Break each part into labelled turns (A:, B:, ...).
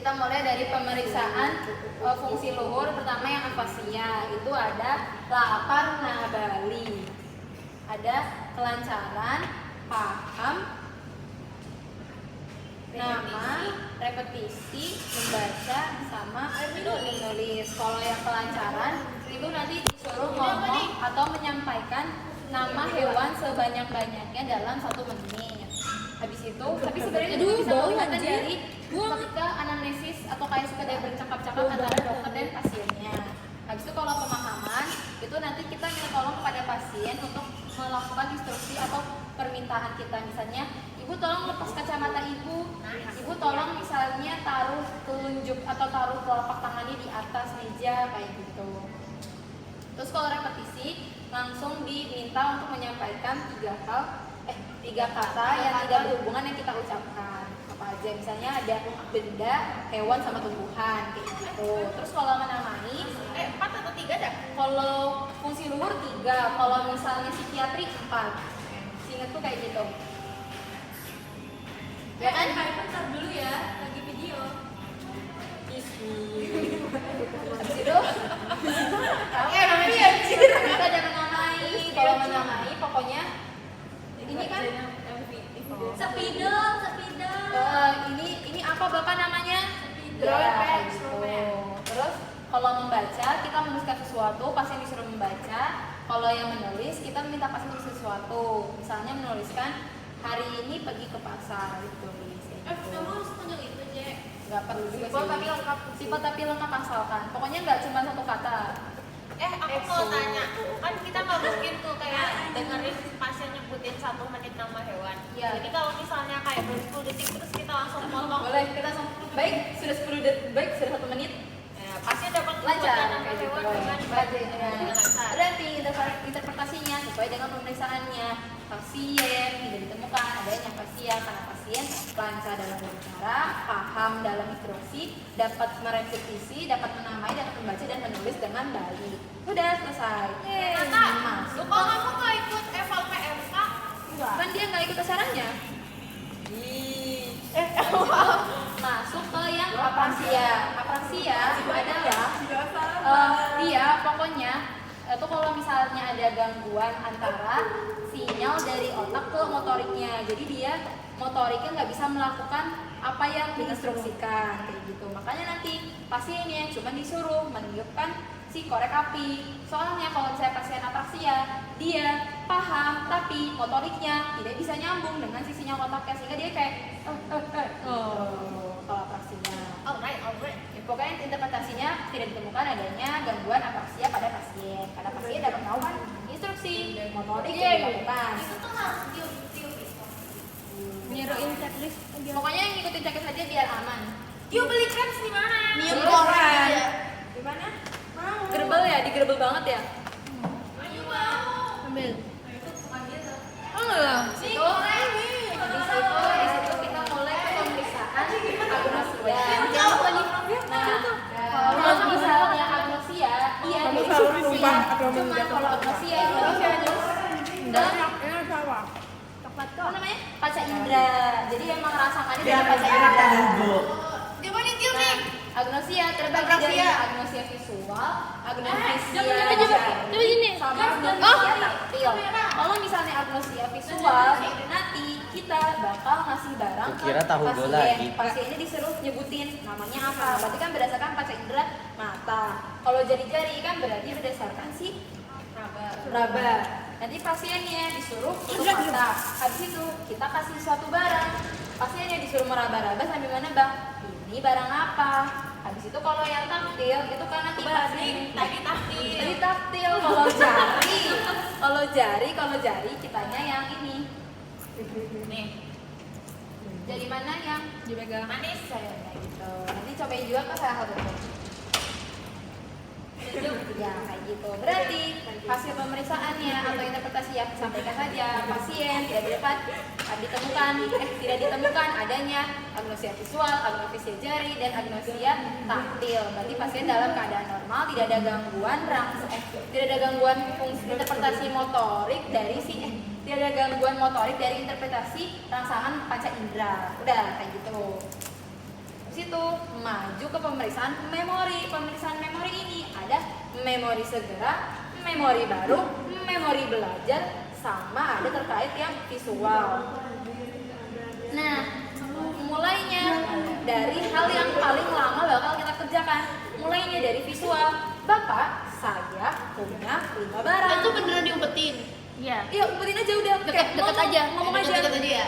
A: Kita mulai dari pemeriksaan fungsi luhur. Pertama yang afasia, itu ada lapar nabali, ada kelancaran, paham, nama, repetisi, membaca, sama menulis. Kalau yang kelancaran itu nanti disuruh ngomong atau menyampaikan nama hewan sebanyak-banyaknya dalam 1 menit. Habis itu, tapi sebenarnya juga bisa kelihatan dari ketika anamnesis atau kayak sekedar bercakap-cakap antara dokter dan pasiennya. Habis itu kalau pemahaman, itu nanti kita minta tolong kepada pasien untuk melakukan instruksi atau permintaan kita. Misalnya, ibu tolong lepas kacamata ibu, ibu tolong misalnya taruh telunjuk atau taruh telapak tangannya di atas meja, kayak gitu. Terus kalau repetisi, langsung diminta untuk menyampaikan 3 kata yang tidak berhubungan yang kita ucapkan. Apa aja, misalnya ada benda, hewan, sama tumbuhan, kayak gitu. Terus kalau menamai
B: 4 atau 3 dah?
A: Kalau fungsi luhur 3, kalau misalnya psikiatri 4. Seingat tuh kayak gitu. Ya kan?
B: Bentar dulu ya, lagi video.
A: Habis itu kita ada menamai. Kalau menamai pokoknya ini kan
B: Spidol.
A: ini apa Bapak namanya?
B: Drawing
A: Gitu. Terus kalau membaca, kita menuliskan sesuatu, pasien disuruh membaca. Kalau yang menulis, kita minta pasien menulis sesuatu. Misalnya menuliskan hari ini pergi ke pasar, ditulis.
B: Kamu harus tunjuk itu, Jek.
A: Nggak perlu juga
B: Sifat tapi lengkap.
A: Sifat tapi lengkap asalkan. Pokoknya nggak cuma 1 kata.
B: Aku mau tanya, kan kita nggak mungkin tuh kayak dengerin pasien nyebutin 1 menit nama hewan.
A: Iya.
B: Jadi kalau misalnya kayak baru 10 detik terus kita langsung potong.
A: Boleh, kita langsung. Baik, sudah 10 detik, baik, sudah 1 menit.
B: Ya, pasien dapat
A: Lancar,
B: menyebutkan nama
A: kayak gitu.
B: hewan dengan lancar.
A: Berarti interpretasinya sesuai dengan pemeriksaannya. Pasien tidak ditemukan adanya afasia karena pasien lancar dalam berbicara, paham dalam instruksi, dapat merepetisi, dapat menamai, dapat membaca dan menulis dengan baik. Udah selesai. Masuk.
B: Kalau kamu nggak ikut eval PMK,
A: Kan dia nggak ikut acaranya. Masuk ke yang aprasia. Aprasia adalah dia pokoknya itu kalau misalnya ada gangguan antara sinyal dari otak ke motoriknya. Jadi dia motoriknya nggak bisa melakukan apa yang diinstruksikan kayak gitu. Makanya nanti pasiennya cuma disuruh meniupkan si korek api. Soalnya kalau misalnya pasien aprasia, dia paham tapi motoriknya tidak bisa nyambung dengan si sinyal otaknya sehingga dia kayak kalau aprasia.
B: alright.
A: Ya, pokoknya interpretasinya tidak ditemukan adanya gangguan aprasia pada pasien karena pasien dapat melakukan instruksi motorik yang dilakukan.
B: Itu tuh harus tiup itu.
A: Menyeruin checklist. Pokoknya yang ngikutin checklist aja biar aman.
B: Yuk beli crepes di mana?
A: Niup koran.
B: Di mana?
A: Gerbel ya, digerbel banget ya.
B: Ayo mau.
A: Ambil.
B: Oh enggak.
A: Di situ kita mulai ke pemeriksaan agnosia. Nah, kalau misalnya agnosia, iya jadi agnosia. Cuma kalau agnosia itu apa namanya? Panca indera. Jadi emang rasakannya dari panca indera.
B: Coba ditiup nih.
A: Agnosia terbagi dari agnosia visual, agnosia jari, sama agnosia taktil. Kalau misalnya agnosia visual, nanti kita bakal ngasih barang
C: Kira tahu
A: ke
C: bola lagi.
A: Pasiennya disuruh nyebutin namanya apa. Berarti kan berdasarkan panca indera mata. Kalau jari-jari kan berarti berdasarkan si raba. Nanti pasiennya disuruh tutup mata. Habis itu kita kasih suatu barang. Pasiennya disuruh meraba-raba sambil mana bang? Ini barang apa? Habis itu kalau yang taktil itu kan nanti tadi taktil. Kalau jari kitanya yang ini.
B: Nih.
A: Jari mana yang
B: Dipegang.
A: manis saya kayak gitu. Nanti cobain juga ke salah satu. Ya kayak gitu. Berarti hasil pemeriksaannya atau interpretasi yang disampaikan saja pasien tidak ditemukan adanya agnosia visual, agnosia jari dan agnosia taktil. Berarti pasien dalam keadaan normal, tidak ada gangguan fungsi interpretasi motorik dari tidak ada gangguan motorik dari interpretasi rangsangan panca indera. Udah kayak gitu. Di situ maju ke pemeriksaan memori. Pemeriksaan memori ini ada memori segera, memori baru, memori belajar, sama ada terkait yang visual. Nah, mulainya dari hal yang paling lama bakal kita kerjakan. Mulainya dari visual. Bapak, saya punya 5 barang.
B: Itu beneran diumpetin.
C: Iya.
A: Iya, umpetin aja udah.
C: Deket aja.
A: Ngomong aja.
B: Deket aja ya.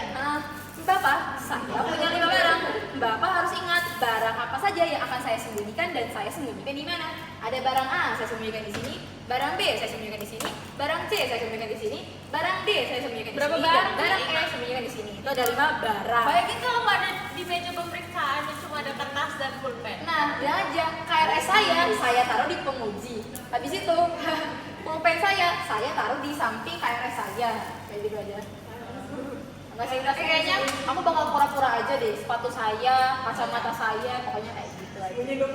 A: Bapak, saya punya 5 barang. Bapak harus ingat barang apa saja yang akan saya sembunyikan dan saya sembunyikan di mana. Ada barang A saya sembunyikan di sini, barang B saya sembunyikan di sini, barang C saya sembunyikan di sini, barang D saya sembunyikan di
B: Berapa
A: sini,
B: barang
A: dan barang
B: sih?
A: E saya sembunyikan di sini. Itu ada 5 barang.
B: Bayangin kalau nggak ada di meja pemeriksaan cuma ada kertas dan pulpen.
A: Nah, dia aja KRS saya taruh di penguji. Habis itu pulpen saya taruh di samping KRS saya. Kayak gitu aja. Enggak sih, tapi kayaknya aku bakal pura-pura aja deh. Sepatu saya, kacamata saya, pokoknya kayak gitu aja.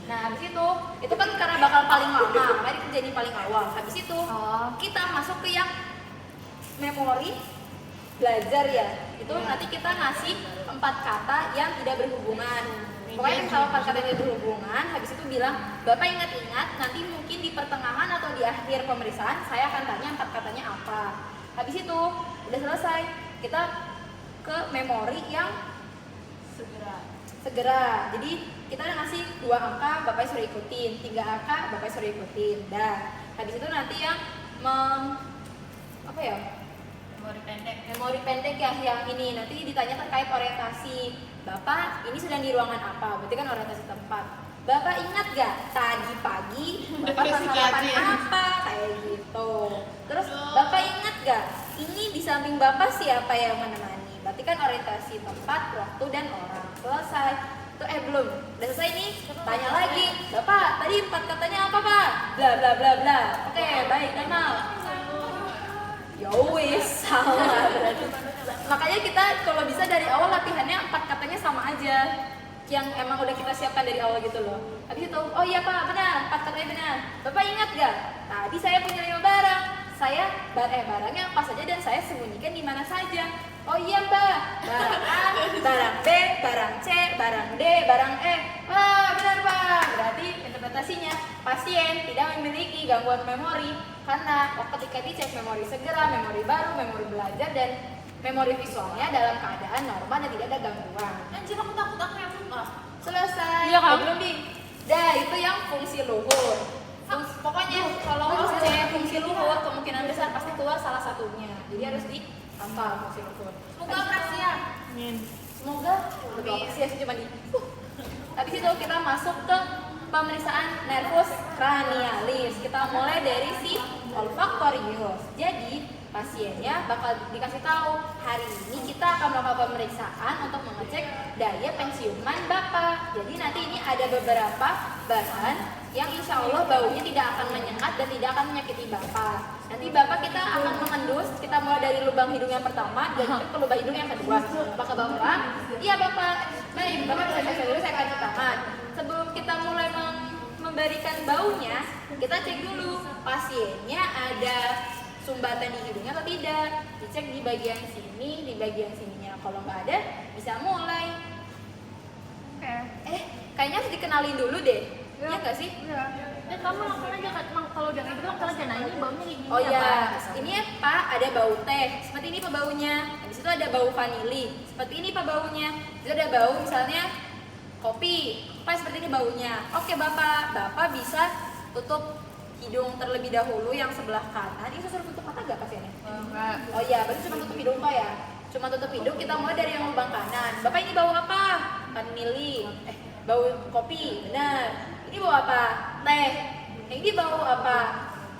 A: Nah, habis itu kan karena bakal paling lama, makanya kerjaan paling awal. Habis itu kita masuk ke yang memori belajar ya. Itu nanti kita ngasih 4 kata yang tidak berhubungan. Pokoknya kalau 4 kata tidak berhubungan, habis itu bilang, Bapak ingat-ingat, nanti mungkin di pertengahan atau di akhir pemeriksaan saya akan tanya 4 katanya apa. Habis itu udah selesai, kita ke memori yang segera. Jadi kita udah ngasih 2 angka, Bapak suruh ikutin, 3 angka, Bapak suruh ikutin. Dan habis itu nanti yang memori pendek ya, yang ini nanti ditanya terkait orientasi. Bapak ini sedang di ruangan apa? Berarti kan orientasi tempat. Bapak ingat gak tadi pagi Bapak sarapan apa? Kayak gitu. Terus Bapak ingat gak ini di samping Bapak siapa yang menemani? Berarti kan orientasi tempat, waktu, dan orang. Selesai. Tuh belum. Udah selesai nih. Tanya lagi. Bapak, tadi 4 katanya apa, Pak? Bla bla bla bla. Oke, baik, Kemal. Ya wis, salah berarti. Makanya kita kalau bisa dari awal latihannya 4 katanya sama aja. Yang emang udah kita siapkan dari awal gitu loh. Habis itu, oh iya Pak, benar, 4 katanya benar. Bapak ingat gak? Tadi saya punya 5 barang. Barangnya apa saja dan saya sembunyikan di mana saja. Oh iya Mbak, barang A, barang B, barang C, barang D, barang E. Wah, benar Pak. Berarti interpretasinya pasien tidak memiliki gangguan memori karena ketika dicek memori segera, memori baru, memori belajar, dan memori visualnya dalam keadaan normal dan tidak ada gangguan.
B: Anjir, aku takut aku yang lupa.
A: Selesai.
C: Iya, Kak.
A: Belum di. Dah, itu yang fungsi luhur. Pokoknya kalau pas C fungsi luhur kemungkinan besar pasti keluar salah satunya. Jadi harus dihafal fungsi luhur.
B: Semoga prasia.
A: Semoga lebih sih cuma di. Habis itu kita masuk ke pemeriksaan nervus cranialis. Kita mulai dari si olfaktorius. Jadi pasiennya bakal dikasih tahu hari ini kita akan melakukan pemeriksaan untuk mengecek daya penciuman Bapak. Jadi nanti ini ada beberapa bahan yang insya Allah baunya tidak akan menyengat dan tidak akan menyakiti Bapak. Nanti Bapak kita akan mengendus, kita mulai dari lubang hidung yang pertama dan ke lubang hidung yang kedua. Apakah Bapak? Iya Bapak. Baik, Bapak bisa cek dulu, saya akan cuci tangan. Sebelum kita mulai memberikan baunya, kita cek dulu pasiennya ada sumbatan di hidungnya atau tidak. Dicek di bagian sini, di bagian sininya. Kalau nggak ada, bisa mulai. Kayaknya harus dikenalin dulu deh. Iya nggak sih?
C: Iya. Kamu langsung aja kan, kalau udah kayak gitu langsung aja. Nah ini baunya kayak gini.
A: Oh iya,
C: apa?
A: ini ya Pak ada bau teh. Seperti ini Pak baunya. Habis itu ada bau vanili. Seperti ini Pak baunya. Itu ada bau misalnya kopi. Pak seperti ini baunya. Oke Bapak, Bapak bisa tutup hidung terlebih dahulu yang sebelah kanan. Ini suruh tutup mata nggak pasiennya?
C: Enggak.
A: Oh iya, berarti cuma tutup hidung Pak ya? Cuma tutup hidung, kita mulai dari yang lubang kanan. Bapak ini bau apa? Vanili. Bau kopi, benar. Ini bau apa? Teh. Yang ini bau apa?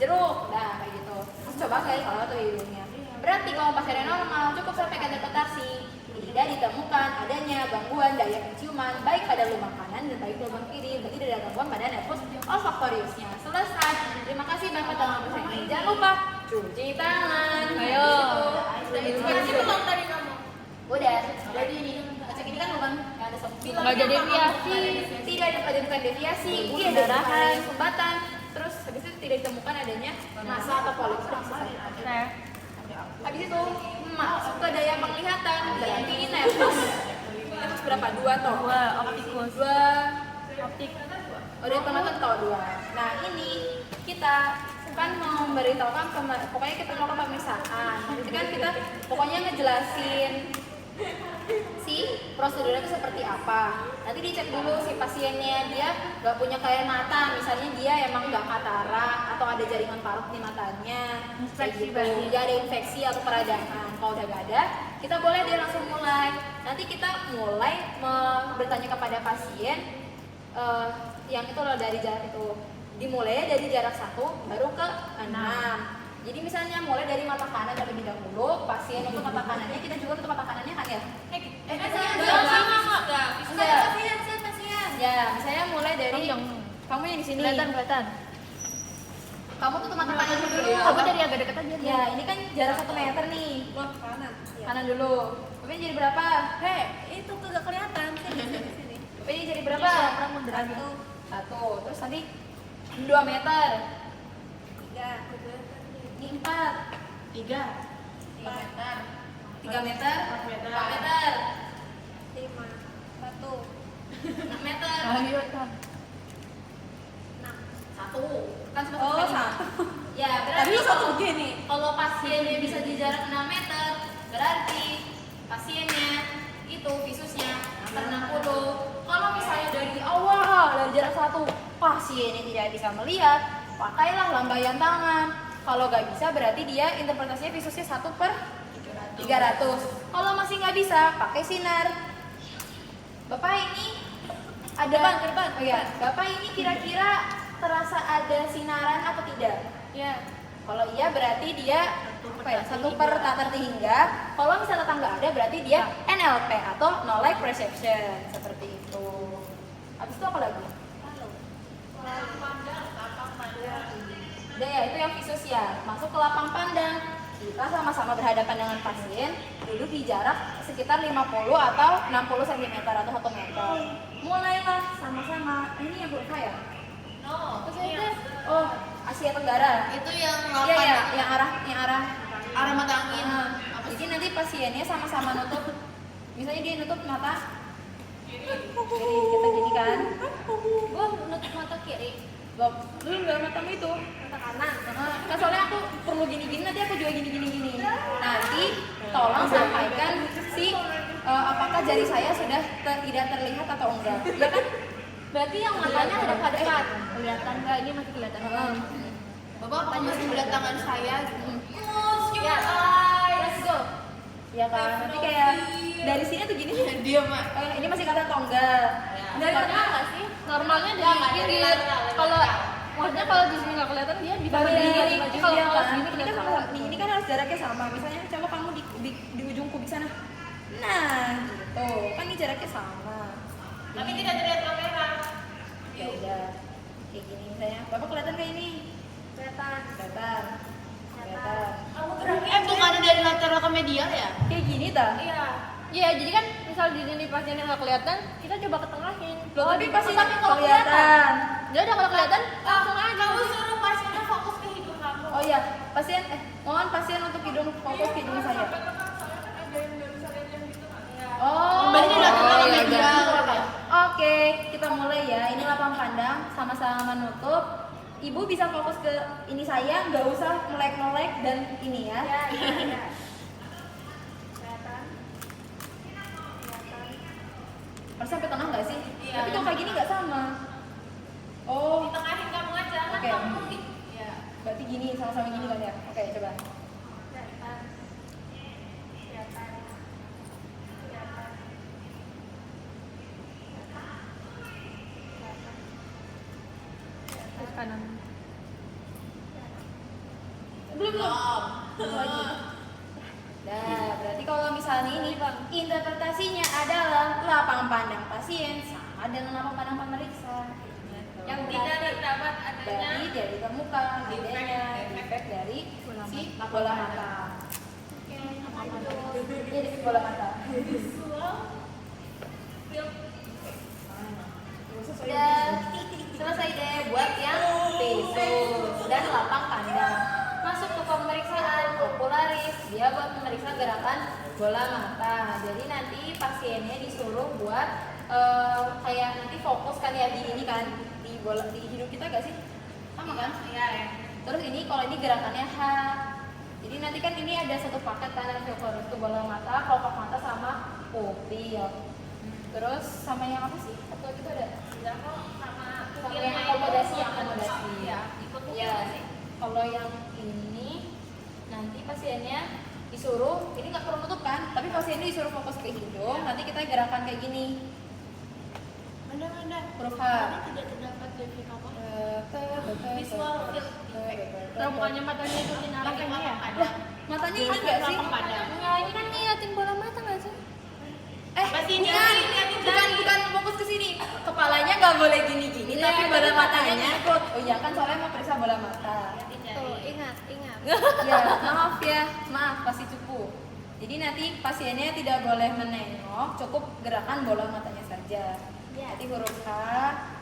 A: Jeruk. Nah, kayak gitu. Terus coba kayak kalau tuh hidungnya. Berarti kalau pasiennya normal, cukup sampaikan interpretasi. Tidak ditemukan adanya gangguan daya penciuman baik pada lubang kanan dan baik lubang kiri. Berarti tidak ada gangguan pada nervus olfaktoriusnya. Selesai. Terima kasih Bapak telah bersama. Jangan lupa cuci tangan.
C: Ayo.
B: Ini belum tadi kamu.
A: Udah. Jadi ini cek ini kan lubang yang ada sembilan.
C: Nggak ada deviasi.
A: Tidak ada bukan deviasi. Iya ada
C: Pendarahan.
A: sumbatan. Terus habis itu tidak ditemukan adanya massa atau polip.
C: Nah,
A: Habis itu masuk ke daya penglihatan. Berarti ini nervus berapa? 2 toh?
C: 2 optikus.
A: 2
C: Optik.
A: Oh, dia penonton toh 2. Nah, ini kita kan mau memberitahukan pokoknya kita mau pemeriksaan. Nanti kan kita pokoknya ngejelasin si prosedurnya itu seperti apa. Nanti dicek dulu si pasiennya, dia nggak punya kayak mata, misalnya dia emang nggak katarak atau ada jaringan parut di matanya,
C: Infeksi
A: gitu.
C: berarti.
A: Dia ada infeksi atau peradangan. Kalau udah nggak ada, kita boleh dia langsung mulai. Nanti kita mulai bertanya kepada pasien yang itu loh dari jarak itu. Dimulai dari jarak 1 baru ke 6. Jadi misalnya mulai dari mata kanan terlebih dahulu, pasien untuk mata kanannya, kita juga untuk mata kanannya kan ya? Ya, misalnya mulai dari kamu yang di sini.
C: Kelihatan.
A: Kamu tutup mata kanan dulu.
C: Aku dari agak dekat aja.
A: Ya, ini kan jarak 1 meter nih.
B: Kanan.
A: Kanan dulu. Tapi jadi berapa?
B: Itu kagak kelihatan. Sini.
A: Tapi jadi berapa?
C: Orang mundur aja.
A: 1. Terus nanti 2 meter.
B: 3.
A: Ini 4.
C: 3.
A: 3 meter. 3 meter.
C: 4 meter.
A: 4 meter.
B: 5. 1.
A: 6 meter.
C: Ayo, Tan.
A: 1. Kan cuma
B: Oh,
A: sampai 5.
B: 1.
A: Ya, berarti
B: Tapi 1 gini.
A: kalau pasiennya bisa di jarak 6 meter, berarti pasiennya itu visusnya angka 60. Kalau misalnya dari awal, dari jarak 1, pasiennya tidak bisa melihat, pakailah lambaian tangan. Kalau nggak bisa, berarti dia interpretasinya visusnya 1/300. Kalau masih nggak bisa, pakai sinar. Bapak ini ada
B: Depan.
A: Oh ya, Bapak ini kira-kira terasa ada sinaran atau tidak?
B: Ya.
A: Kalau iya berarti dia apa ya? 1/300. Kalau misalnya nggak ada berarti dia NLP atau no light perception seperti itu. Habis itu apa lagi? Udah ya, itu yang visus ya. Masuk ke lapang pandang. Kita sama-sama berhadapan dengan pasien, duduk di jarak sekitar 50 atau 60 cm atau 1 meter. Mulailah sama-sama. Ini yang berusaha ya?
B: No.
A: Oh, Asia Tenggara.
B: Itu yang
A: Iya ya, yang arah
B: arah mata angin.
A: Jadi nanti pasiennya sama-sama nutup. Misalnya dia nutup mata kiri, kita gini kan.
B: Gua nutup mata kiri.
A: Loh, lu nggak matamu itu
B: Mata kanan.
A: kan soalnya aku perlu gini-gini, nanti aku juga gini. Nanti tolong sampaikan si apakah jari saya sudah tidak terlihat atau enggak. Ya kan? Berarti yang matanya ada pada
C: Kelihatan nggak? Ini masih kelihatan.
B: Bapak apa masih melihat tangan saya gitu?
A: Ya, let's go. Ya kan, nanti kayak dari sini tuh gini.
B: Dia mah.
A: Ini masih kata atau enggak?
B: Dari tengah nggak sih?
C: Normalnya di
B: Nggak, dari
C: pinggir.
B: lateral.
C: Kalau maksudnya kalau di sini nggak kelihatan dia di
A: Baru
C: bawah
A: di
C: gini.
A: ini
C: Kalau
A: kan,
C: sini
A: ini kan
C: kelihatan.
A: ini kan harus jaraknya sama. Misalnya coba kamu di ujung kubik sana. Nah, gitu. Kan ini jaraknya sama.
B: Tapi tidak terlihat kamera.
A: Ya udah. Kayak gini misalnya. Bapak kelihatan kayak ini. Kelihatan.
B: Kamu geraknya bukannya dari lateral ke medial ya?
A: Kayak gini dah.
B: Iya.
C: Iya, jadi kan misal di sini pasiennya nggak kelihatan, kita coba ketengahin.
A: Loh, tapi pasti
B: tapi kalau
A: kelihatan.
C: Ya udah kalau kelihatan langsung aja.
B: Kamu suruh pasiennya fokus ke hidung kamu.
A: Oh iya, mohon pasien untuk hidung fokus ke hidung saya. Oh,
B: Berarti udah kenal
A: iya,
B: medial.
A: iya. Oke, kita mulai ya. Ini lapang pandang, sama-sama menutup. Ibu bisa fokus ke ini saya, nggak usah melek-melek dan ini ya. Harus sampai tengah nggak sih?
B: Iya.
A: Tapi kalau kayak gini nggak sama. Oh,
B: Ditengahin kamu aja. Kan
A: Oke.
B: kamu ya.
A: berarti gini, sama-sama gini kan ya? Oke, coba.
C: Terus kanan.
A: Belum. Lagi. Nah, berarti kalau misalnya ini interpretasinya adalah lapang pandang pasien sama dengan lapang pandang pemeriksa.
B: Yang tidak terdapat adanya
A: Berarti tidak ditemukan adanya defek dari si bola mata. Iya, defek bola mata. Sudah selesai deh buat yang visus dan lapang pandang. Masuk ke pemeriksaan okularis, dia buat memeriksa gerakan bola mata. Jadi nanti pasiennya disuruh buat kayak nanti fokus kan ya di ini kan di bola di hidung kita gak sih? Sama kan?
B: Iya ya.
A: Terus ini kalau ini gerakannya H. Jadi nanti kan ini ada satu paket kan ada fokus itu bola mata, kelopak mata sama pupil. Terus sama yang apa sih? Satu lagi itu ada
B: Enggak kok sama
A: yang akomodasi, akomodasi.
B: Ya, ikut
A: Ya, kalau yang ini nanti pasiennya disuruh, ini nggak perlu nutup kan, tapi pasiennya disuruh fokus ke hidung, nanti kita gerakan kayak gini,
B: Anda
A: huruf H.
B: tidak terdapat defikator.
A: Visual
B: field
C: Kalau bukannya matanya ikutin arah
B: Pakai
C: ini ya?
B: padang.
A: Matanya
B: Ini
A: ini nggak sih?
B: lapang padang.
C: Enggak, ini kan ngeliatin bola mata nggak sih?
B: Pasti ini, liatin
A: bukan fokus ke sini, kepalanya nggak boleh gini-gini,
C: Iya,
A: tapi bola
C: tapi
A: matanya
C: matanya.
A: ngikut. Oh iya kan soalnya mau periksa bola mata.
C: Tuh, ingat.
A: Ya, maaf pasti cukup. Jadi nanti pasiennya tidak boleh menengok, cukup gerakan bola matanya saja. Nanti huruf H,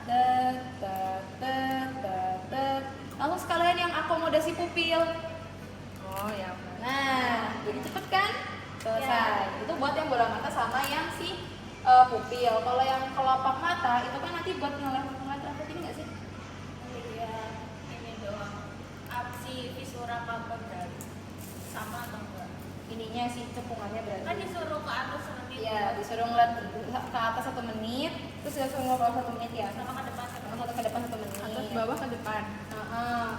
A: tet, tet, tet, tet, tet. Langsung sekalian yang akomodasi pupil.
C: Oh ya.
A: Nah, jadi cepet kan? Selesai. Itu buat yang bola mata sama yang si pupil. Kalau yang kelopak mata itu kan nanti buat ngelihat ini nggak sih?
B: Iya, ini doang. Absi visura pampedan sama atau enggak?
A: Ininya si cepungannya berarti.
B: Kan disuruh ke atas nanti.
A: Iya, disuruh ngeliat ke atas 1 menit, terus disuruh ngobrol 1 menit ya.
B: Sama ke depan sama
A: Satu ke depan 1 menit.
C: Atas bawah ke depan.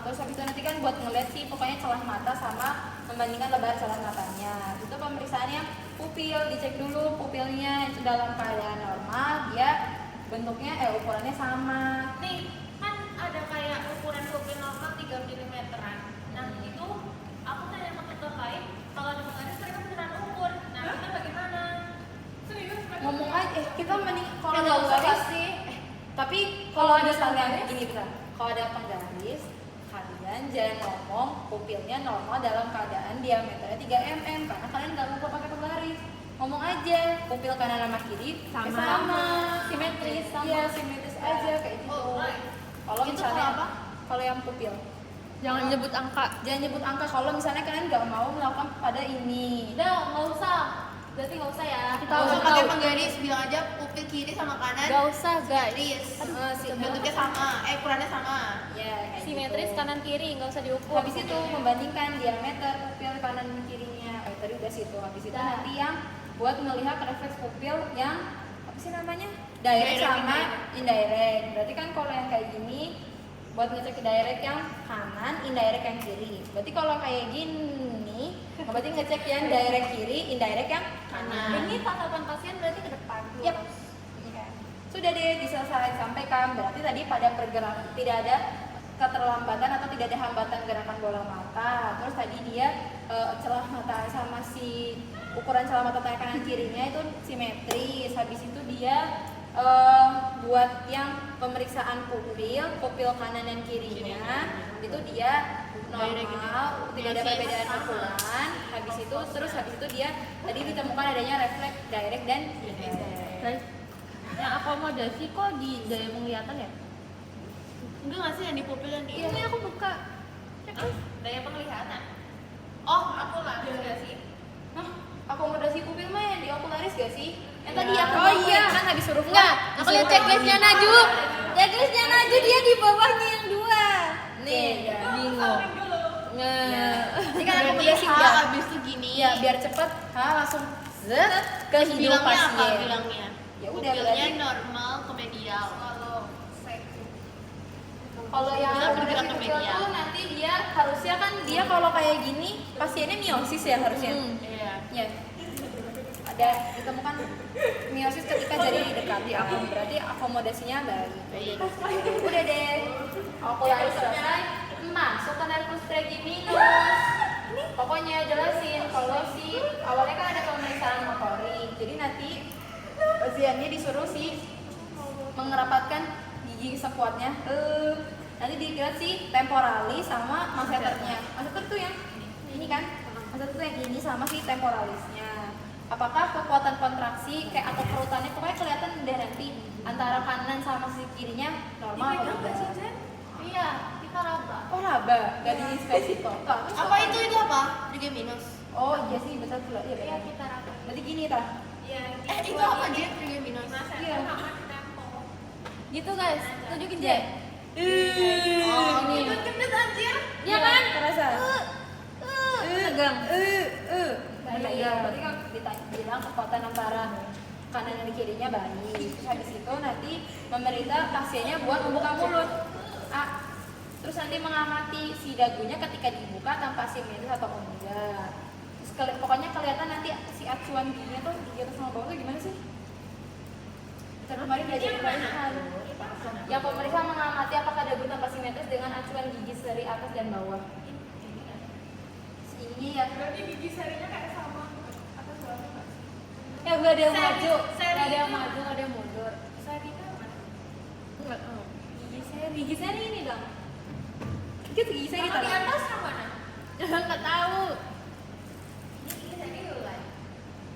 A: Terus habis itu nanti kan buat ngeliat sih pokoknya celah mata sama membandingkan lebar celah matanya. Itu pemeriksaannya pupil, dicek dulu pupilnya itu dalam keadaan normal, dia bentuknya ukurannya sama.
B: Nih, kan ada kayak ukuran pupil normal 3 mm-an. Nah, itu aku tanya ke dokter lain, kalau di Bangladesh mereka beneran ukur. Nah, kita bagaimana? Serius?
A: Ngomong aja, kita mending kalau
C: Nggak
A: ada
C: usah
A: garis
C: sih.
A: tapi kalau misalnya gini bisa, kalau ada penggaris kalian jangan ngomong pupilnya normal dalam keadaan diameternya 3 mm karena kalian nggak mau pakai penggaris. Ngomong aja pupil kanan sama kiri
C: Sama.
A: simetris sama. Iya, simetris aja kayak gitu.
B: Oh, right.
A: Kalau
C: Itu
A: misalnya
C: kalau apa?
A: Kalau yang pupil
C: Jangan nyebut angka.
A: jangan nyebut angka kalau misalnya kalian nggak mau melakukan pada ini.
B: Udah, nggak usah. Berarti nggak usah ya.
C: Kita
D: Nggak usah
C: tahu.
D: pakai penggaris, bilang aja pupil kiri sama kanan
C: Gak usah guys.
D: simetris. Bentuknya sama, ukurannya sama.
A: Ya, kayak
C: Simetris
A: gitu.
C: kanan kiri nggak usah diukur.
A: Habis itu membandingkan diameter pupil kanan dan kirinya. Tadi udah situ. Habis itu nanti yang buat melihat refleks pupil yang apa sih namanya? Direct
D: Direct,
A: sama indirect. Berarti kan kalau yang kayak gini buat ngecek direct yang kanan, indirect yang kiri. Berarti kalau kayak gini, berarti ngecek yang direct kiri, indirect yang kanan.
C: Ini tatapan pasien berarti ke depan.
A: Yap. Sudah deh diselesai sampaikan. Berarti tadi pada pergerakan tidak ada keterlambatan atau tidak ada hambatan gerakan bola mata. Terus tadi dia celah mata sama si ukuran celah mata tengah kanan kirinya itu simetris. Habis itu dia buat yang pemeriksaan pupil kanan dan kirinya itu dia normal, tidak ada perbedaan ukuran. Habis itu dia tadi ditemukan adanya refleks direct dan indirect.
C: Guys, yang akomodasi kok di daya penglihatan ya?
D: Enggak nggak sih yang di pupil yang di
C: Ini aku buka.
B: Daya penglihatan. Oh, aku lalu nggak sih?
A: Hah? Akomodasi pupil mah yang di okularis gak sih? Yang
C: Ya.
A: tadi aku
C: Oh iya.
A: kan habis huruf
C: Enggak,
A: K,
C: aku
A: disuruh
C: lihat checklistnya
A: lagi.
C: Naju. Checklistnya Naju dia di bawahnya yang 2. Nih,
A: Iya.
C: bingung. Nggak.
A: Ini kan
D: Berarti
A: akomodasi
D: H
A: udah.
D: abis itu gini.
A: Iya, biar cepet. Langsung zet ke hidung
D: Bilangnya apa
A: pasien.
D: bilangnya?
A: Ya udah
D: Pupilnya
A: berarti
D: normal ke medial.
A: kalau yang
D: Kita bergerak
A: akomodasi
D: ke
A: pupil
D: media.
A: tuh nanti dia harusnya kan dia kalau kayak gini pasiennya miosis ya harusnya.
D: Iya.
A: Ya. Ada ditemukan miosis ketika jari didekati berarti akomodasinya baik. Udah deh. Okularis selesai. Masuk ke nervus trigeminus. Pokoknya jelasin kalau si awalnya kan ada pemeriksaan motorik. Jadi nanti pasiennya disuruh sih mengerapatkan gigi sekuatnya. Nanti dilihat si temporalis sama masseternya. Masseter tuh yang ini kan? Masseter tuh yang ini sama si temporalisnya. Apakah kekuatan kontraksi kayak atau kerutannya pokoknya kelihatan deh nanti antara kanan sama si kirinya normal atau enggak?
B: Iya, kita raba.
A: Oh laba, gak di spesifik.
D: Apa itu apa? Juga minus.
A: Oh iya sih besar pula. Iya
B: Iya,
A: benar.
B: kita raba.
A: Berarti gini tah.
B: Iya,
D: Itu apa Jet? Trigeminus.
A: Iya.
B: sama di tempo.
C: Gitu guys, tunjukin
A: Iya.
C: J.
A: Oh, ini.
B: Itu gendut anjir.
C: Iya kan?
A: Terasa.
C: Tegang.
A: Nah, iya, berarti kan bilang kekuatan antara kanan dan kirinya baik. Terus habis itu nanti memerintah pasiennya buat membuka mulut. Terus nanti mengamati si dagunya ketika dibuka tanpa simetris atau enggak. Terus pokoknya kelihatan nanti si acuan giginya tuh di atas sama bawah tuh gimana sih? Kita kemarin diajarin pemeriksaan. Yang pemeriksa mengamati apakah dagu tanpa simetris dengan acuan gigi seri atas dan bawah. Si ini ya.
B: Berarti gigi serinya kayak sama atas bawah nggak sih?
A: Ya nggak ada yang
B: Seri-
A: maju,
B: seri
A: nggak ada yang
B: itu-
A: maju, nggak ada yang mundur.
B: Seri itu apa?
C: Enggak tahu.
A: Gigi seri ini dong. Gigi seri
B: Kalau di atas yang mana?
C: Enggak tahu.
B: Ini gigi seri ulang.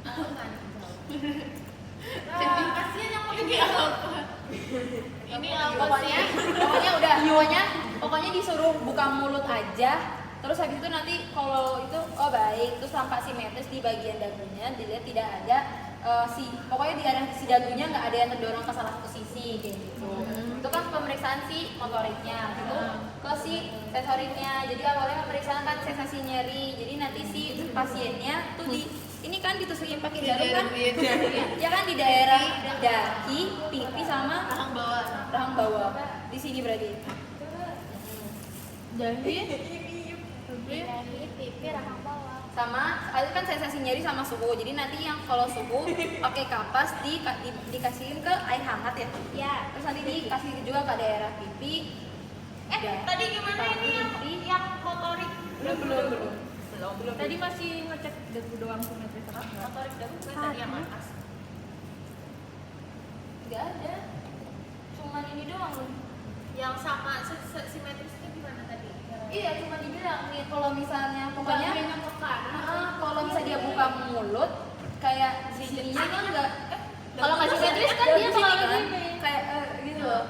B: Aku kan. Nah, kasihan yang mau
D: Ini apa? Ini apa
A: Pokoknya, pokoknya disuruh buka mulut aja. Terus habis itu nanti kalau itu oh baik, terus tampak simetris di bagian dagunya, dilihat tidak ada pokoknya di area si dagunya nggak ada yang terdorong ke salah satu sisi kayak gitu. Itu kan pemeriksaan si motoriknya, itu ke si sensoriknya. Jadi awalnya pemeriksaan kan sensasi nyeri. Jadi nanti si pasiennya tuh ini kan ditusukin pakai jarum kan? Ya kan di daerah dahi, pipi sama
D: Rahang bawah.
A: rahang bawah. Di sini berarti.
C: Jadi
B: pipi rahang bawah.
A: Sama itu kan sensasi nyeri sama suhu. Jadi nanti yang kalau suhu pakai kapas dikasihin ke air hangat ya.
B: Iya.
A: Terus nanti dikasih juga ke daerah pipi.
B: Tadi gimana ini yang motorik?
A: Belum.
C: tadi masih ngecek dagu doang simetris apa?
B: Motorik dagu gue tadi yang atas.
A: Enggak ada. Cuman ini doang.
B: Yang sama simetris itu gimana tadi?
A: Iya, cuma dibilang nih kalau misalnya pokoknya
B: ke kanan.
A: kalau misalnya dia buka mulut kayak sininya kan enggak
C: Kalau nggak simetris kan dia
A: bakal
C: bakal gini.
A: kayak gitu loh.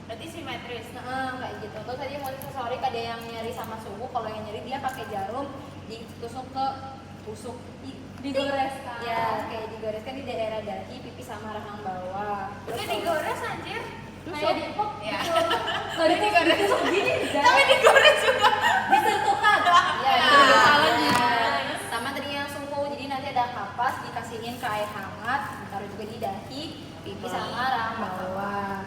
B: Berarti simetris.
A: Kayak gitu. Terus tadi mau aksesorik ada yang nyari sama suhu. Kalau yang nyari dia pakai jarum ditusuk ke digoreskan. Ya, kayak digoreskan di daerah dahi, pipi sama rahang bawah.
B: Itu digores anjir.
A: Kayak di pop.
B: Ya.
A: Nggak digores gini.
B: Tapi digores juga.
A: Disentuhkan. Ya,
B: Ya.
A: itu salah sama tadi yang suhu. Jadi nanti ada kapas dikasihin ke air hangat, ditaruh juga di dahi, pipi sama rahang bawah.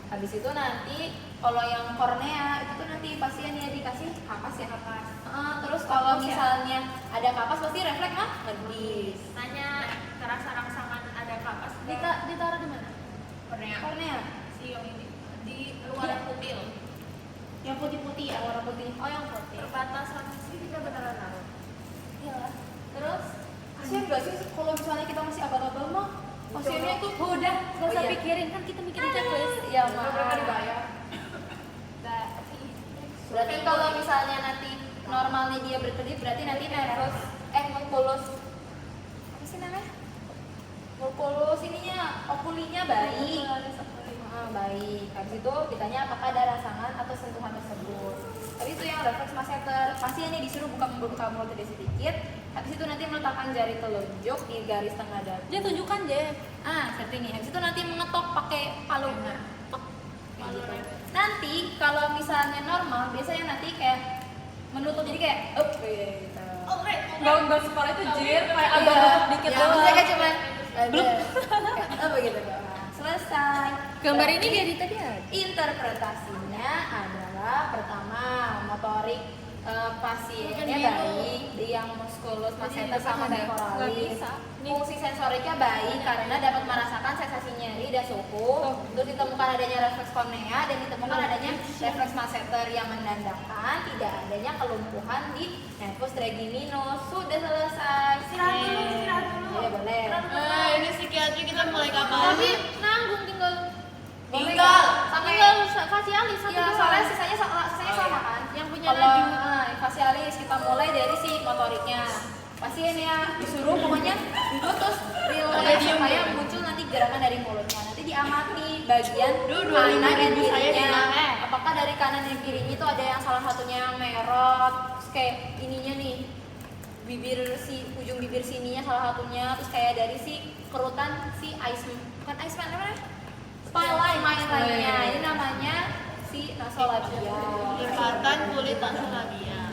A: Habis itu nanti kalau yang kornea itu tuh nanti pasiennya dikasih kapas ya kapas. Terus kalau misalnya ada kapas pasti refleks mah ngedis.
B: Tanya terasa rangsangan ada kapas.
C: Ditaruh di mana?
B: Kornea.
A: Kornea
B: Si yang ini di luar pupil.
A: yang putih-putih ya warna putih.
B: Oh yang putih. Perbatasan sih kita beneran naruh.
A: Iyalah. Terus kasihan gak sih kalau misalnya kita masih abal-abal mah pasiennya tuh udah
C: Gak usah pikirin kan kita mikirin checklist.
A: Ya
B: Berapa
A: maaf.
B: dibayar?
A: Berarti kalau misalnya nanti normalnya dia berkedip berarti nanti nervous mulus apa sih namanya? Mulus ininya okulinya baik. Baik. Habis itu ditanya apakah ada rangsangan atau sentuhan tersebut. Tapi itu yang refleks masseter. Pasiennya disuruh buka mulut sedikit. Habis itu nanti meletakkan jari telunjuk di garis tengah dagu.
C: Dia tunjukkan deh.
A: Seperti ini. Habis itu nanti mengetok pakai palu. Tok. Kayak gitu. Nanti kalau misalnya normal, biasanya nanti kayak menutup jadi kayak gitu.
B: Oke.
C: Enggak separah itu Jir, kayak
A: Iya.
C: agak dikit
A: Ya,
C: doang.
A: maksudnya kayak cuman belum begitu doang. Selesai.
C: Gambar ini
A: Berarti
C: dia di tadi ada.
A: interpretasinya adalah pertama motorik pasiennya baik, yang muskulus masseter sama temporalis.
C: Nggak bisa.
A: Fungsi sensoriknya baik karena dapat merasakan sensasi nyeri dan suhu. Terus ditemukan adanya refleks kornea dan ditemukan adanya refleks masseter yang menandakan tidak adanya kelumpuhan di nervus trigeminus. Sudah selesai.
B: Istirahat dulu.
A: Ya boleh.
D: Ini psikiatri kita mulai kapan?
C: Tapi nanggung tinggal
A: Sampai
C: fasialis satu
A: ya,
C: doang.
A: soalnya sisanya sama kan.
C: Yang punya
A: Kalau
C: Najwa.
A: fasialis kita mulai dari si motoriknya. Pasiennya disuruh pokoknya duduk terus relax supaya muncul nanti gerakan dari mulutnya. Nanti diamati bagian kanan dan kirinya. Apakah dari kanan dan kirinya itu ada yang salah satunya yang merot, terus kayak ininya nih bibir si ujung bibir sininya salah satunya, terus kayak dari si kerutan si bukan Iceman apa namanya? Spine-nya. Ini namanya si nasolabia.
D: Lipatan kulit nasolabia.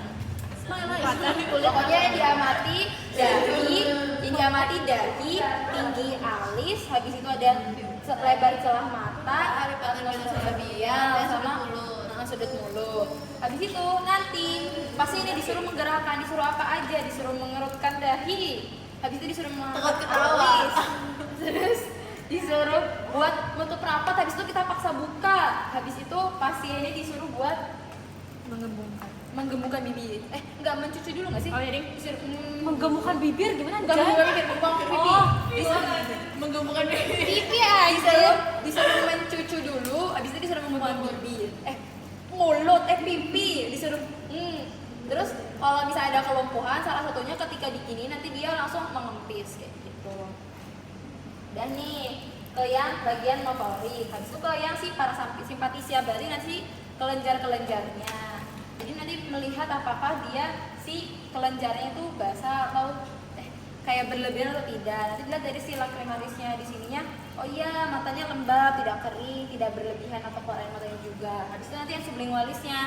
A: Pokoknya yang diamati dahi, tinggi alis, habis itu ada lebar celah mata, nasolabia, sama sudut mulut. Habis itu nanti pasti ini disuruh menggerakkan, disuruh apa aja, disuruh mengerutkan dahi, habis itu disuruh mengangkat alis, terus disuruh buat nutup rapat, habis itu kita paksa buka, habis itu pasien ini disuruh buat menggembungkan bibir. Enggak, mencuci dulu nggak sih?
C: Oh iya, Ding.
A: Disuruh
C: Menggembungkan bibir gimana?
A: menggembungkan bibir, pipi. Disuruh
D: Menggembungkan
A: pipi disuruh mencucu dulu, habis itu disuruh menggembungkan bibir. Mulut, pipi disuruh. Terus kalau misalnya ada kelumpuhan, salah satunya ketika dikini nanti dia langsung mengempis kayak gitu. Dan nih ke yang bagian motorik, habis itu ke yang si parasimpatisia bari nanti kelenjar-kelenjarnya. Jadi nanti melihat apakah dia si kelenjarnya itu basah atau kayak berlebihan atau tidak. Nanti dilihat dari si lakrimorisnya di sininya. Oh iya, matanya lembab, tidak kering, tidak berlebihan atau keluar air matanya juga. Habis itu nanti yang sublingualisnya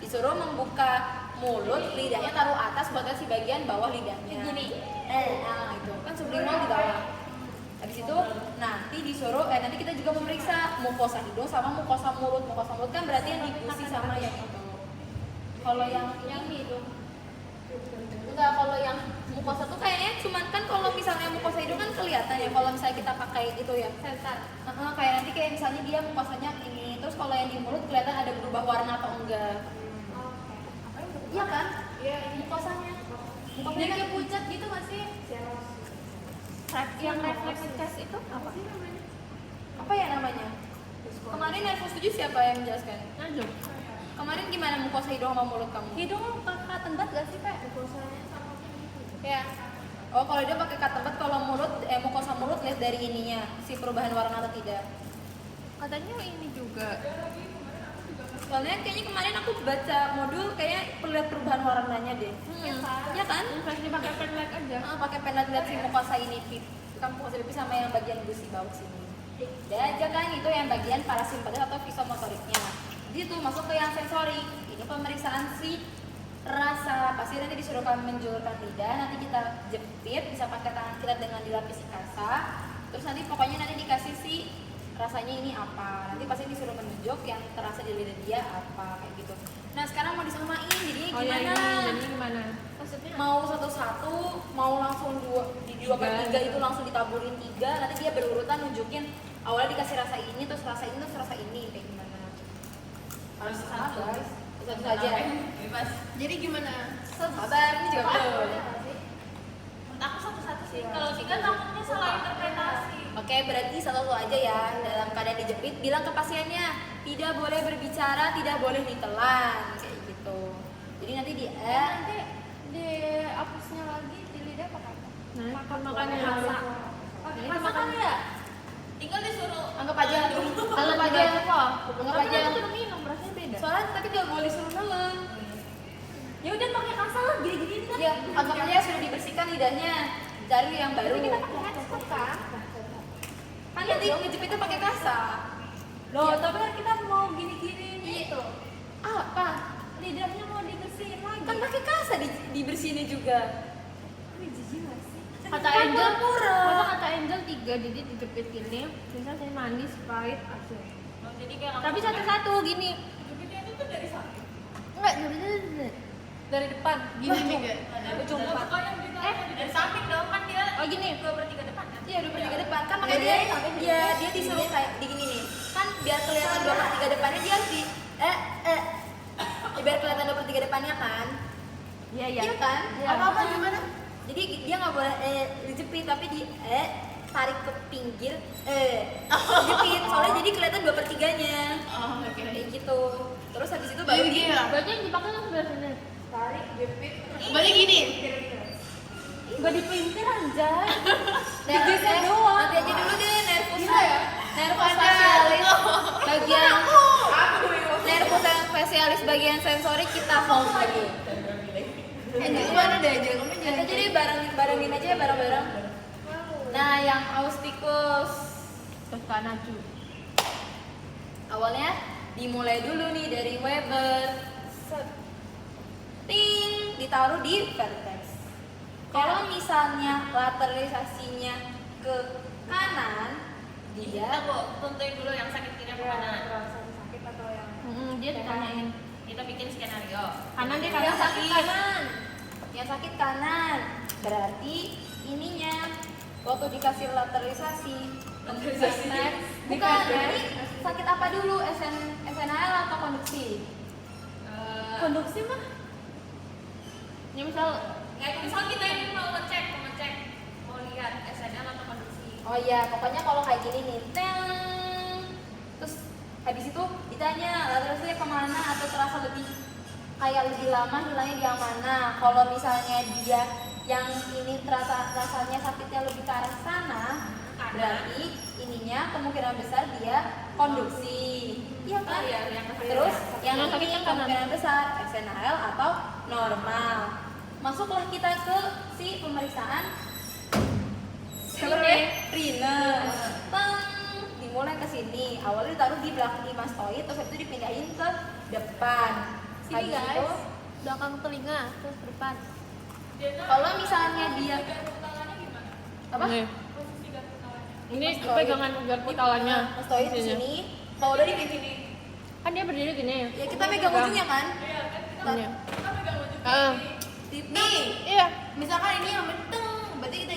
A: disuruh membuka mulut, lidahnya taruh atas buat si bagian bawah lidahnya. Gini. Itu kan sublingual di bawah. Habis itu nanti disuruh nanti kita juga memeriksa mukosa hidung sama mukosa mulut. Mukosa mulut kan berarti yang digusi sama yang itu. Kalau yang hidung enggak, kalau yang mukosa tuh kayaknya cuman kan kalau misalnya mukosa hidung kan kelihatan ya kalau misalnya kita pakai itu ya sensor. Kayak nanti kayak misalnya dia mukosanya ini, terus kalau yang di mulut kelihatan ada berubah warna atau enggak. Iya kan? Iya, mukosanya. Mukosanya kayak pucat gitu nggak sih? Yang reflex test itu apa? Apa ya namanya? Kemarin nervous 7 siapa yang menjelaskan?
C: Najwa.
A: Kemarin gimana mukosa hidung sama mulut kamu?
C: Hidung kelihatan banget gak sih, Pak?
A: Ya. Oh, kalau dia pakai kata tempat, kalau mulut mukosa mulut lihat dari ininya, si perubahan warna atau tidak.
C: Katanya ini juga.
A: Soalnya kayaknya kemarin aku baca modul kayak lihat perubahan warnanya deh. Iya kan?
C: Infeksi pakai pen light aja.
A: Pakai pen lihat si mukosa ini mukosa pipi sama yang bagian gusi bawah sini. Dan aja kan itu yang bagian parasimpatis atau visomotoriknya. Jadi itu masuk ke yang sensorik. Ini pemeriksaan si rasa. Pasti nanti disuruh kami menjulurkan lidah, nanti kita jepit, bisa pakai tangan kita dengan dilapisi kasa. Terus nanti pokoknya nanti dikasih si rasanya ini apa. Nanti pasti disuruh menunjuk yang terasa di lidah dia apa kayak gitu. Nah sekarang mau disamain, jadinya gimana?
C: Jadi gimana?
B: Maksudnya
A: Mau satu-satu, mau langsung di 2/3 itu langsung ditaburin 3, nanti dia berurutan nunjukin awalnya dikasih rasa ini, terus rasa ini, terus rasa ini kayak gimana? Harus sama guys, bisa aja.
D: Bebas. Jadi gimana?
A: Sabar, ini juga belum.
B: menurut aku satu-satu sih. Kalau tiga takutnya salah interpretasi.
A: Oke, berarti satu aja ya. Dalam keadaan dijepit, bilang ke pasiennya tidak boleh berbicara, tidak boleh ditelan, kayak gitu. Jadi nanti
C: Nanti di hapusnya lagi di lidah pakai apa?
A: Nah,
C: makannya
A: rasa.
C: Ini makan ya?
B: Tinggal disuruh
A: Anggap aja apa? Anggap aja.
C: Suruh minum rasanya beda.
A: Soalnya tapi gak boleh disuruh nelen.
C: Ya udah pakai kasa lah, gini-gini lah.
A: Ya, anggap aja sudah dibersihkan lidahnya. Cari yang baru.
C: Tapi kita pakai headset kan?
A: Kan nanti ngejepitnya pakai kasa.
C: Loh, tapi kan kita mau gini-gini gitu.
A: Apa?
C: Lidahnya mau dibersihin lagi.
A: Kan pakai kasa dibersihinnya juga.
C: Ini jijik gak sih?
A: Kan
C: Kata Angel,
A: pura-pura.
C: kata Angel 3 jadi dijepit gini, bisa saya manis, pahit, asin.
B: jadi kayak
C: Tapi satu-satu gini.
B: jepitnya itu tuh dari samping.
C: Enggak, jadi dari depan.
D: Gini juga.
C: Ujung depan.
B: Dari samping dong kan dia
C: Oh gini.
B: 2/3 depan kan?
A: Iya, 2/3 depan. Kan makanya dia disuruh kayak di gini nih. Kan biar kelihatan 2/3 depannya dia harus biar kelihatan 2/3 depannya kan.
C: Iya, iya.
A: Iya kan?
C: Iya.
A: Apa gimana? Jadi dia nggak boleh dijepit tapi tarik ke pinggir jepit soalnya jadi kelihatan 2/3-nya.
D: Oh, oke.
A: Kayak gitu. Terus habis itu baru
D: Gini lah.
C: Berarti yang dipakai kan sebelah sini.
A: tarik jepit.
D: Berarti gini.
C: Enggak dipelintir aja.
A: Digeser doang. Nanti aja dulu deh nervus facialis bagian nervus facialis bagian sensorik kita hold dulu.
D: Angel mana deh Angel? Kamu
A: Nanti jadi barengin aja ya bareng-bareng. Nah, yang austikus
C: Toscanaju.
A: awalnya dimulai dulu nih dari Weber. Set. Ting, ditaruh di vertex. Kalau misalnya lateralisasinya ke kanan, dia
B: Kita kok tentuin dulu yang sakit kiri apa kanan.
A: sakit atau yang
C: Dia ditanyain
B: Kita bikin skenario.
C: kanan dia
A: yang
C: kanan
A: sakit
C: sakit.
A: kanan. Yang sakit kanan. Berarti ininya waktu dikasih lateralisasi bukan, ini sakit apa dulu? SNL atau konduksi?
C: Konduksi mah? Ya misal
B: Misal kita ini mau ngecek, mau lihat SNL atau konduksi.
A: Oh iya, pokoknya kalau kayak gini nih, terus habis itu ditanya lateralisasinya kemana atau terasa lebih kayak lebih lama hilangnya di yang mana. Kalau misalnya dia yang ini rasanya sakitnya lebih ke arah sana, berarti ininya kemungkinan besar dia konduksi. Iya kan?
B: Iya, yang
A: Terus yang
C: Yang sakit
A: ini
C: yang kanan.
A: kemungkinan besar SNHL atau normal. Masuklah kita ke si pemeriksaan Rina. Dimulai ke sini. Awalnya ditaruh di belakang di mastoid, terus itu dipindahin ke depan.
C: Sini
A: Habis
C: guys,
A: itu,
C: belakang telinga terus ke depan.
A: kalau misalnya dia apa?
C: Ini
A: Mastoid.
C: pegangan garpu tangannya.
A: Mastoid di sini. Kalau udah di sini,
C: Kan dia berdiri gini ya.
A: ya kita megang ujungnya kan?
C: Iya. Ah,
A: Nih,
C: iya.
D: Misalkan ini yang menteng, berarti kita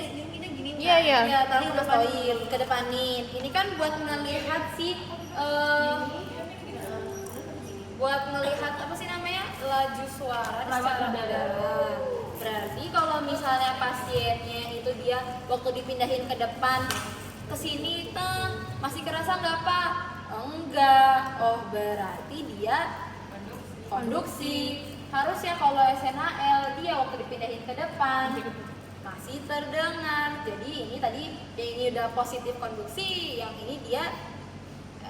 D: gini.
C: Iya, iya.
A: ya taruh ke mastoid, ke depanin. Ini kan buat ngelihat si buat ngelihat apa sih namanya, laju suara secara darah. Berarti kalau misalnya pasiennya itu dia waktu dipindahin ke depan ke sini masih kerasa nggak Pak? Enggak. Oh berarti dia konduksi. Harusnya kalau SNHL dia waktu dipindahin ke depan masih terdengar. Jadi ini tadi yang ini udah positif konduksi, yang ini dia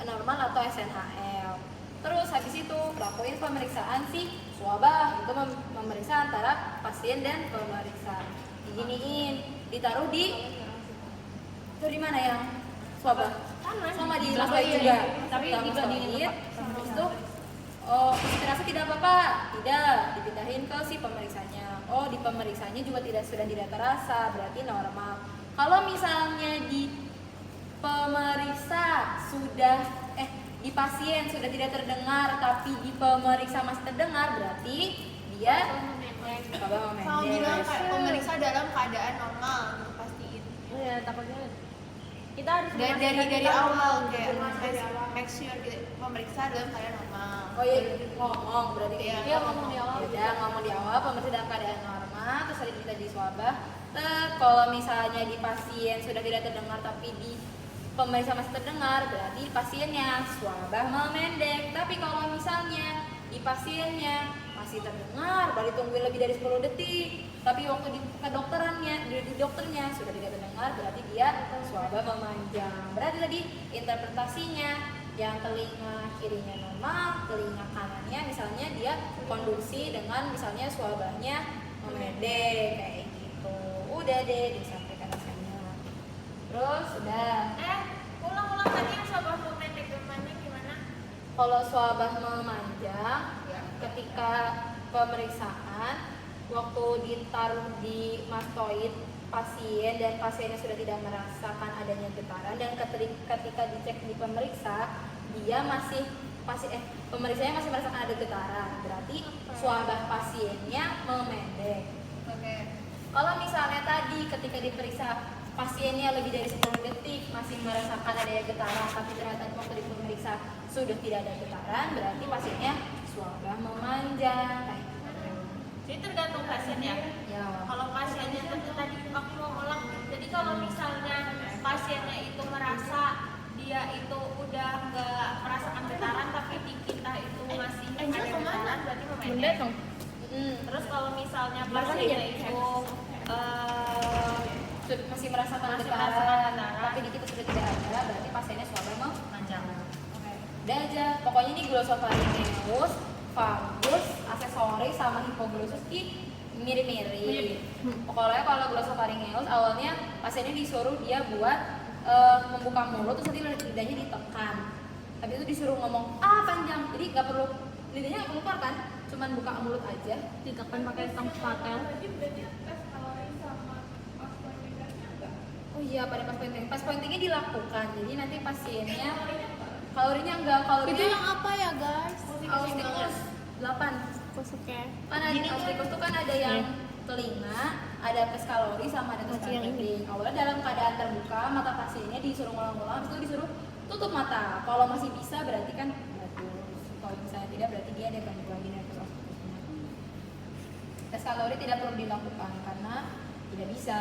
A: normal atau SNHL. Terus habis itu lakuin pemeriksaan si swabah, itu memeriksa antara pasien dan pemeriksa. Diginiin, ditaruh dari mana yang swabah? Sama di mastoid juga.
C: Tapi
A: Kita
C: dibandingin
A: mastoid,
C: tempat.
A: habis itu oh, terasa tidak apa-apa? Tidak, dipindahin ke si pemeriksanya. Oh, di pemeriksanya juga sudah tidak terasa, berarti normal. Kalau misalnya di pemeriksa di pasien sudah tidak terdengar, tapi di pemeriksa masih terdengar, berarti dia swabah
D: Sama bilang
A: memendes.
D: kayak pemeriksa dalam keadaan normal gitu pastiin.
C: Iya, takutnya kita harus
D: Dari
C: memastikan kita
D: awal kayak
C: konfirmasi dari awal.
D: make sure gitu, pemeriksa dalam keadaan normal.
A: Oh iya, ngomong berarti
D: Iya,
A: kayak
C: Iya, ngomong di awal.
A: udah ngomong di awal pemeriksa dalam keadaan normal, terus tadi kita di swabah. Kalau misalnya di pasien sudah tidak terdengar tapi di pemeriksa masih terdengar, berarti pasiennya swabah memendek. Tapi kalau misalnya di pasiennya masih terdengar, baru tungguin lebih dari 10 detik. Tapi waktu di dokternya sudah tidak terdengar, berarti dia swabah memanjang. Berarti tadi interpretasinya yang telinga kirinya normal, telinga kanannya misalnya dia konduksi dengan misalnya swabahnya memendek kayak gitu. Udah deh disampaikan rasanya. Terus udah.
B: Ulang-ulang tadi yang swabah memendek depannya gimana?
A: Kalau swabah memanjang, ketika pemeriksaan, waktu ditaruh di mastoid pasien dan pasiennya sudah tidak merasakan adanya getaran, dan ketika dicek di pemeriksa, dia pemeriksanya masih merasakan ada getaran, berarti swabah pasiennya memendek.
D: Oke.
A: Kalau misalnya tadi ketika diperiksa pasiennya lebih dari 10 detik masih merasakan adanya getaran, tapi ternyata waktu diperiksa sudah tidak ada getaran, berarti pasiennya swabah memanjang kayak gitu.
B: Jadi tergantung pasien ya.
A: Ya.
B: Kalau pasiennya tadi aku mau ulang, jadi kalau misalnya pasiennya itu merasa dia itu udah nggak merasakan getaran tapi di kita itu masih
D: Angel
B: ada
D: kemana?
B: getaran, berarti
C: Bunda
B: memendek.
C: dong.
B: Terus kalau misalnya
C: Belakang
B: pasiennya
C: ya?
B: itu
A: Masih merasakan
B: Masih
A: getaran,
B: merasakan getaran.
A: tapi di kita sudah tidak ada, berarti pasiennya swabah
B: panjang.
A: udah aja. Pokoknya ini glossopharyngeus, vagus, aksesoris sama hipoglossus mirip-mirip. Pokoknya kalau glossopharyngeus awalnya pasiennya disuruh dia buat membuka mulut terus nanti lidahnya ditekan. Habis itu disuruh ngomong panjang. Jadi nggak perlu lidahnya nggak keluar kan, cuman buka mulut aja.
C: Ditekan pakai tong spatel.
A: Oh iya, pada pas pointing. Pas pointingnya dilakukan. Jadi nanti pasiennya kalorinya enggak, kalorinya
D: Itu yang apa ya guys?
A: Austikus 8.
C: Oke.
A: Kan ada austikus tuh kan ada yang telinga, ada tes kalori sama ada tes
C: Masih yang
A: pointing. Awalnya dalam keadaan terbuka, mata pasiennya disuruh ngulang-ngulang, habis itu disuruh tutup mata. Kalau masih bisa berarti kan bagus. Kalau misalnya tidak berarti dia ada gangguan di nervus austikusnya. Tes kalori tidak perlu dilakukan karena tidak bisa.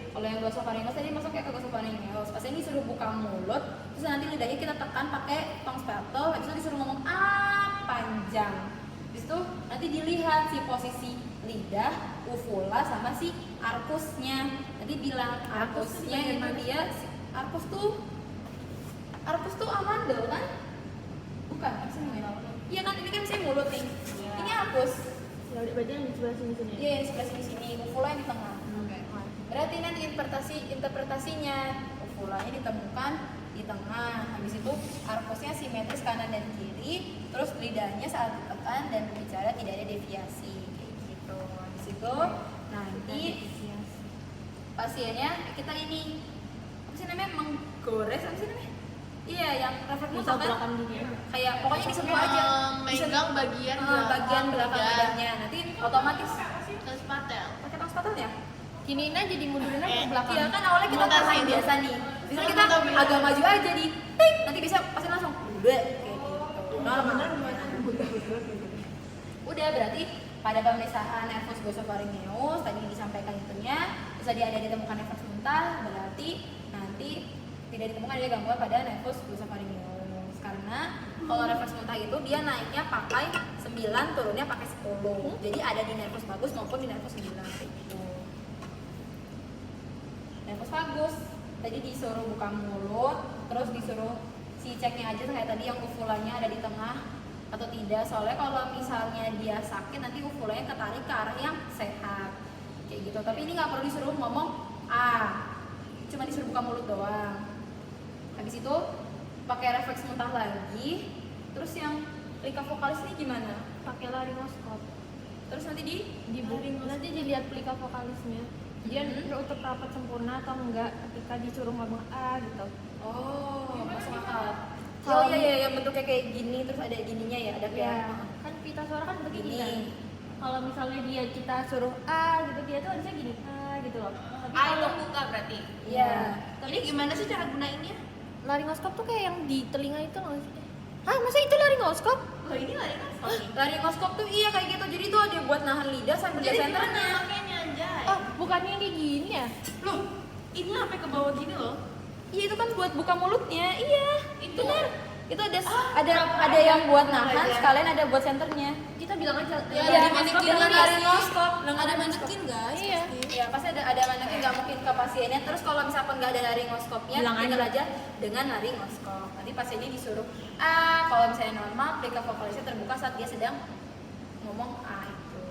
A: Kalau yang glossopharyngeus tadi masuk kayak ke glossopharyngeus, pasien disuruh buka mulut, terus nanti lidahnya kita tekan pakai tong spatel, habis itu disuruh ngomong panjang. Habis itu nanti dilihat si posisi lidah, uvula sama si arkusnya. Nanti bilang arkusnya itu dia arkus tuh amandel kan? Bukan, apa sih namanya? Iya kan ini kan saya mulut nih. Ini arkus.
C: Ya udah berarti yang di sebelah sini.
A: Iya, yang sebelah sini, uvula yang di tengah. Berarti nanti interpretasinya uvulanya ditemukan di tengah. Habis itu arkusnya simetris kanan dan kiri, terus lidahnya saat ditekan dan berbicara tidak ada deviasi kayak gitu. Habis itu nanti pasiennya kita ini apa sih namanya menggores apa sih namanya? Iya, yang refleks muka kan kayak pokoknya disentuh aja.
D: Megang bagian
A: belakang lidahnya. Nanti otomatis
D: Terus patel.
A: pakai tong spatel ya?
C: Giniin aja dimundurin aja ke belakang.
A: Iya kan awalnya kita
D: Mutasi
A: tahan
D: itu.
A: biasa nih. Bisa kita agak maju aja di ting, nanti bisa pasti langsung udah kayak gitu. Normal. Udah berarti pada pemeriksaan nervus glossopharyngeus tadi disampaikan itunya, terus tadi ada ditemukan refleks muntah, berarti nanti tidak ditemukan ada gangguan pada nervus glossopharyngeus. Karena kalau refleks muntah itu dia naiknya pakai 9, turunnya pakai 10. Jadi ada di nervus vagus maupun di nervus 9 kayak gitu. Nervus vagus tadi disuruh buka mulut, terus disuruh si ceknya aja kayak tadi yang uvulanya ada di tengah atau tidak. Soalnya kalau misalnya dia sakit nanti uvulanya ketarik ke arah yang sehat kayak gitu. Tapi ini nggak perlu disuruh ngomong cuma disuruh buka mulut doang. Habis itu pakai refleks muntah lagi. Terus yang plika vokalis ini gimana?
C: Pakai laryngoskop.
A: Terus nanti
C: Nanti dilihat plika vokalisnya. Dia terutup rapat sempurna atau enggak ketika disuruh ngomong gitu.
A: Oh, masuk akal. Oh iya yang bentuknya kayak gini terus ada gininya ya, ada
C: Ya,
A: kayak
C: kan pita suara kan begini
A: Gini.
C: kan. Kalau misalnya kita suruh gitu, dia tuh harusnya gini gitu loh. Tapi
B: itu
C: kalau
B: buka berarti.
A: Iya.
D: Ini gimana sih cara gunainnya?
C: laryngoskop tuh kayak yang di telinga itu loh. Masa itu laryngoskop?
D: Oh ini lah kan?
A: Laryngoskop tuh iya kayak gitu. Jadi tuh ada buat nahan lidah sambil di senternya.
D: Makanya anjay.
C: Bukannya yang kayak gini ya?
D: Loh, ini sampai ke bawah gini loh.
A: Iya itu kan buat buka mulutnya. Iya. Itu benar. Itu ada yang buat nahan, sekalian ada buat senternya.
C: Kita bilang aja.
A: Iya, dengan laryngoskop.
D: Ada manekin guys.
C: Iya.
A: Iya, pasti ada manekin nggak mungkin ke pasiennya. Terus kalau misalkan nggak ada laryngoskopnya,
C: Bilang
A: tinggal aja dengan laryngoskop. Nanti pasiennya disuruh kalau misalnya normal, plika vokalisnya terbuka saat dia sedang ngomong itu.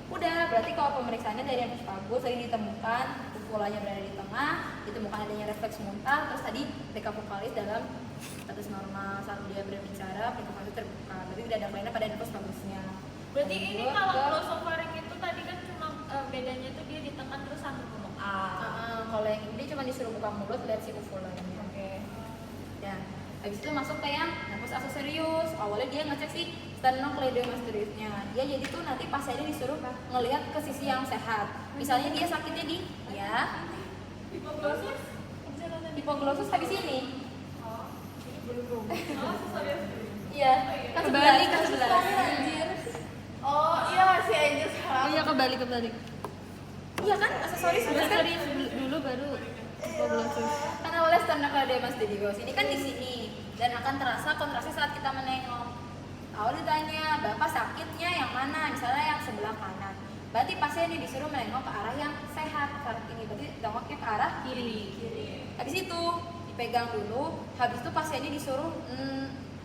A: Udah, berarti kalau pemeriksaannya dari nervus vagus tadi ditemukan uvulanya berada di tengah, ditemukan adanya refleks muntah, terus tadi plika vokalis dalam status normal saat dia berbicara, plika vokalis terbuka. Berarti tidak ada kelainan pada nervus vagusnya.
B: Berarti ini
A: Lanjut
B: kalau
A: ke-
B: glossopharynx itu tadi kan cuma bedanya itu dia ditekan terus sambil ngomong
A: kalau yang ini cuma disuruh buka mulut lihat si uvulanya.
B: Oke.
A: Ya, habis itu masuk ke yang nervus accessoриus. Awalnya dia ngecek si sternocleidomastoidusnya. Dia jadi tuh nanti pasiennya disuruh ngelihat ke sisi yang sehat. Misalnya dia sakitnya di hipoglossus habis ini. Iya, kan
C: Kebalik,
A: sebelah.
D: Oh iya masih aja salah.
C: Iya kebalik.
A: Iya kan aksesoris sebelah kan.
C: Dulu baru hipoglossus.
A: Kan awalnya sternocleidomastoidus. Ini kan di sini dan akan terasa kontrasi saat kita menengok. Awal ditanya, Bapak sakitnya yang mana? Misalnya yang sebelah kanan. Berarti pasiennya disuruh menengok ke arah yang sehat. Saat ini berarti tengoknya ke arah kiri. Habis itu dipegang dulu. Habis itu pasiennya disuruh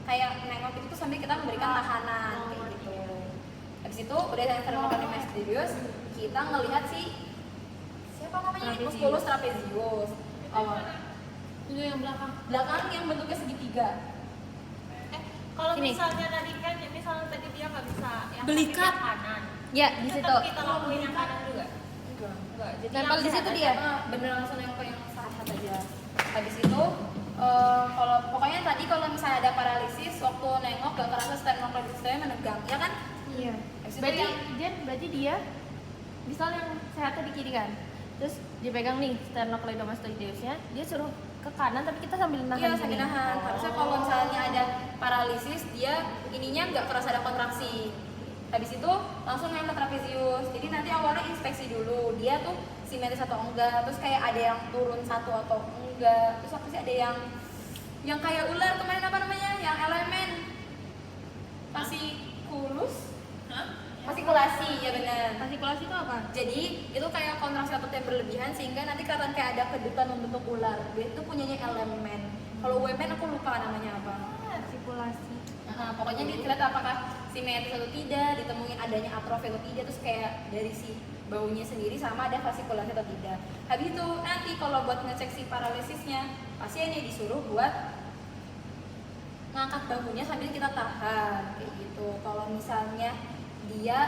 A: kayak menengok itu tuh sambil kita memberikan tahanan kayak gitu. Habis itu udah internal kalium misterius, kita ngelihat si siapa namanya ini, musculus trapezius.
C: Itu yang belakang.
A: Belakang yang bentuknya segitiga.
B: Kalau
C: Sini.
B: misalnya tadi kan, misalnya tadi dia nggak bisa yang
C: Belikat.
B: sakit yang kanan.
C: Ya, di situ.
B: Tetap kita lakuin yang kanan juga.
A: Enggak. Jadi
C: Tempel
A: yang
C: di
A: sehat
C: situ
A: aja.
C: dia?
A: Bener langsung yang ke yang sehat aja. Habis itu kalau pokoknya tadi kalau misalnya ada paralisis waktu nengok gak kerasa sternocleidomastoidea menegang, ya kan?
C: Iya.
A: Habis itu
C: Berarti dia misal yang sehatnya di kiri kan. Terus dipegang nih sternocleidomastoideusnya, dia suruh ke kanan tapi kita sambil nahan.
A: iya
C: gini.
A: sambil nahan. Harusnya kalau misalnya ada paralisis dia ininya nggak kerasa ada kontraksi. Habis itu langsung yang ke trapezius. Jadi nanti awalnya inspeksi dulu dia tuh simetris atau enggak. Terus kayak ada yang turun satu atau enggak. Terus apa sih ada yang kayak ular kemarin apa namanya? Yang elemen fasciculus? Fascikulasi, ya benar.
C: Fascikulasi itu apa?
A: Jadi itu kayak kontraksi otot yang berlebihan sehingga nanti kelihatan kayak ada kedutan membentuk ular. Dia itu punyanya elemen. Kalau women aku lupa namanya apa.
C: Fascikulasi.
A: Nah, pokoknya dilihat apakah simetris atau tidak, ditemuin adanya atrofi atau tidak, terus kayak dari si baunya sendiri sama ada fasikulasi atau tidak. Habis itu nanti kalau buat ngecek si paralisisnya, pasiennya disuruh buat ngangkat bahunya sambil kita tahan kayak gitu. Kalau misalnya dia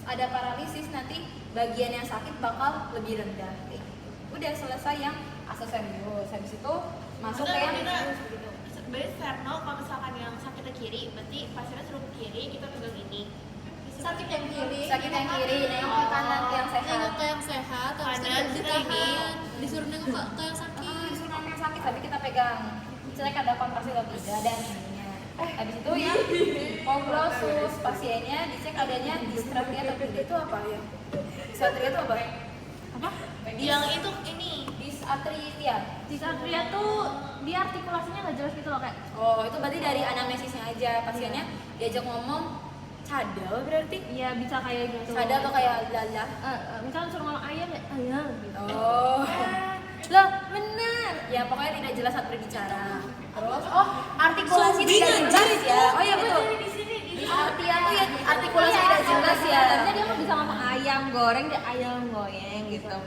A: ada paralisis, nanti bagian yang sakit bakal lebih rendah kayak gitu. Udah selesai yang asesorius. Habis itu masuk ke yang gitu.
B: Berarti sternal kalau misalkan yang sakitnya kiri, berarti pasiennya suruh ke kiri, kita pegang ini.
D: Sakit yang kiri.
A: Sakit yang kiri, nengok ke kanan ke yang sehat.
D: Nengok ke yang sehat, habis itu
B: Kanan,
D: ditahan. Disuruh nengok ke yang sakit.
A: Disuruh nengok yang sakit, tapi kita pegang. Cek ada kontraksi atau tidak dan ininya. Habis itu yang ngobrol sus pasiennya, dicek adanya distratria atau tidak. Itu apa ya? Distratria itu apa?
C: Apa?
B: Yang itu ini.
A: Dysarthria.
C: Disartria tuh dia artikulasinya nggak jelas gitu loh kayak.
A: Oh, itu berarti dari anamnesisnya aja. Pasiennya diajak ngomong cadel berarti?
C: Iya bisa kayak gitu.
A: Cadel atau kayak lalah?
C: Misalnya suruh ngomong ayam ya ayam gitu.
A: Oh. Loh, benar. Ya pokoknya tidak jelas saat berbicara. Terus artikulasi tidak jelas ya. Oh iya betul.
B: Di sini, di
A: Artian tuh ya artikulasi tidak jelas ya.
C: Harusnya dia mau bisa ngomong ayam goreng dia ayam goyeng gitu.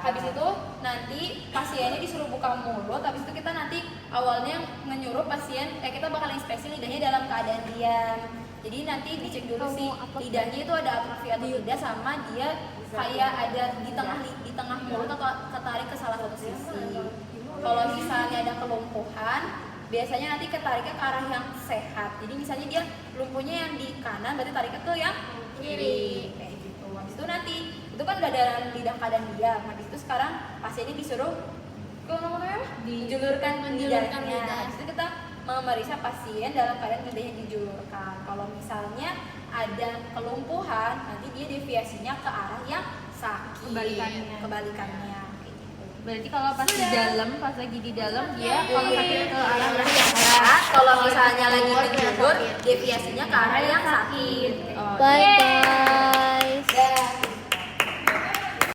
A: Habis itu nanti pasiennya disuruh buka mulut. Habis itu kita nanti awalnya menyuruh pasien kita bakal inspeksi lidahnya dalam keadaan diam. Jadi nanti dicek dulu sih lidahnya itu ada atrofi atau tidak, sama dia kayak ada di tengah mulut atau ketarik ke salah satu sisi. Kalau misalnya ada kelumpuhan, biasanya nanti ketariknya ke arah yang sehat. Jadi misalnya dia lumpuhnya yang di kanan, berarti tariknya tuh yang kiri. Kayak gitu. Habis itu nanti itu kan udah dalam lidah keadaan diam. Habis itu sekarang pasiennya disuruh dijulurkan lidahnya. Habis itu kita memeriksa pasien dalam keadaan lidahnya dijulurkan. Kalau misalnya ada kelumpuhan, nanti dia deviasinya ke arah yang sakit. Kebalikannya. Kayak gitu.
C: Berarti kalau pas di dalam, pas lagi di dalam dia kalau sakit ke arah yang
A: sehat. Kalau misalnya lagi menjulur, deviasinya ke arah yang sakit.
D: Bye bye.